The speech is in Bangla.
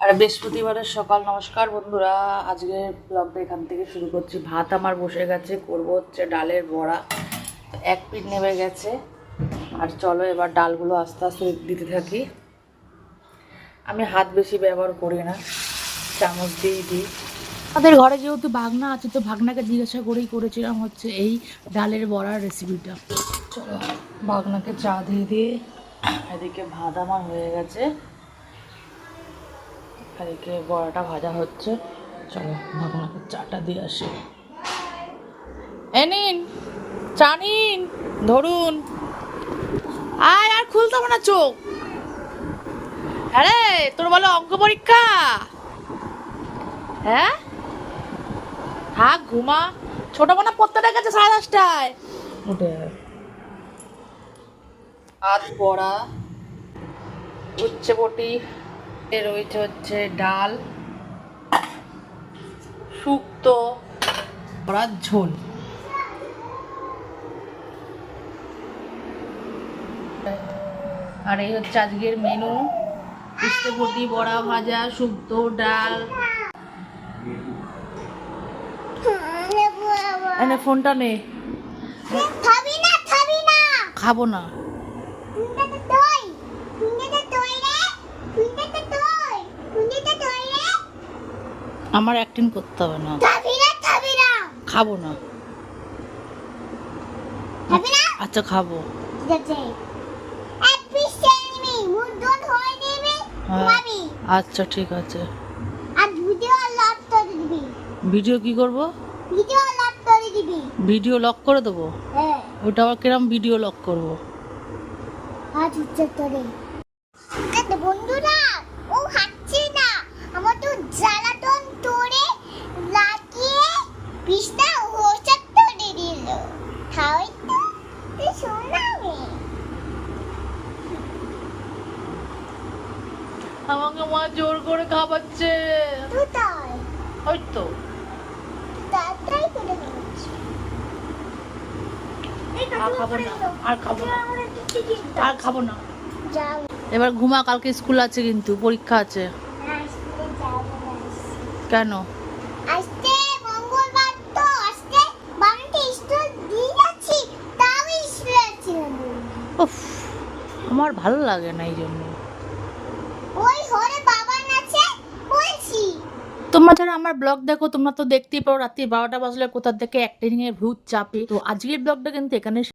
আর বৃহস্পতিবারের সকাল। নমস্কার বন্ধুরা, আজকের ব্লগটা এখান থেকে শুরু করছি। ভাত আমার বসে গেছে, করব হচ্ছে ডালের বড়া। এক পিঠ নেমে গেছে, আর চলো এবার ডালগুলো আস্তে আস্তে দিতে থাকি। আমি হাত বেশি ব্যবহার করি না, চামচ দিয়েই দিই। আমাদের ঘরে যেহেতু ভাগনা আছে, তো ভাগনাকে জিজ্ঞাসা করেই করেছিলাম হচ্ছে এই ডালের বড়ার রেসিপিটা। চলো ভাগনাকে চা দিয়ে দিয়ে এদিকে ভাত আমার হয়ে গেছে, এদিকে বড়াটা ভাজা হচ্ছে। চলো ভাগনাকে চাটা দিয়ে আসি। এ নিন চা নিন, ধরুন। আয়, আর খুলতে হবে না চোখ। আরে তোর বলো অঙ্ক পরীক্ষা? হ্যাঁ থাক, ঘুমা। ছোট বোনা পড়তে ডেকেছে 10:30টায়, উঠে ভাত বড়া, উচ্ছে বটি, রয়েছে হচ্ছে ডাল, শুক্তো, বড়ার ঝোল। আর এই হচ্ছে আজকের মেনু: উচ্ছে বটি, বড়া ভাজা, শুক্তো, ডাল। এনে ফোনটা নে। খাবো না। আমার অ্যাক্টিং করতে হবে না, খাবো না। আচ্ছা খাবো। আচ্ছা ঠিক আছে। ভিডিও কি করব? ভিডিও লক করে দেবো? ওটা আবার কিরম ভিডিও লক করবো? বন্ধুরা, ও হাঁটছে না, আমার তো জ্বালাতন তোরে লাগিয়ে পিস্তা হোসা তোরে দিল। খাওয়াই তো তুই শোনাবে। আমাকে মা জোর করে খাওয়াচ্ছে। কোথায়? ওই তো তাড়াতাড়ি করে খাওয়াচ্ছে। আর খাবো না, আর খাবো না, আর খাবো না। যাও। এবার ঘুমা, কালকে স্কুল আছে, কিন্তু পরীক্ষা আছে। আসতে যাবো না। কেন? আজকে মঙ্গলবার তো, আজকে বাড়িতে স্কুল দিয়ে যাচ্ছি, তাও স্কুলে যাচ্ছি না। উফ, আমার ভালো লাগে না এই জন্য। ওই ঘরে বাবা নাচে বলছি। তোমরা যারা আমার ব্লগ দেখো, তোমরা তো দেখতেই পারো রাত্রি 12টা বাজলে কোথা থেকে অ্যাক্টিং এর ভূত চাপে। তো আজকের ব্লগটা কিন্তু এখানে